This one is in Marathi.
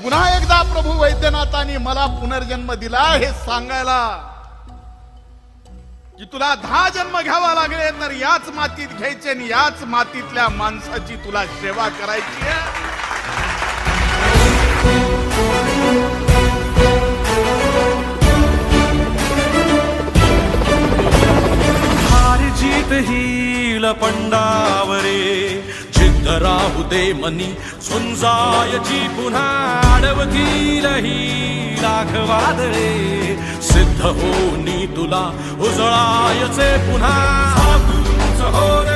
पुन्हा एकदा प्रभू वैद्यनाथांनी मला पुनर्जन्म दिला हे सांगायला की तुला 10 जन्म घ्यावा लागले तर याच मातीत घ्यायचे आणि याच मातीतल्या माणसाची तुला सेवा करायची आहे. हार जीत हील पंडावरे जिद्द राहू दे मनी झुंजायची पुन्हा अडवतील ही लाख वादळे सिद्ध होनी तुला उजळायचे पुन्हा हो रे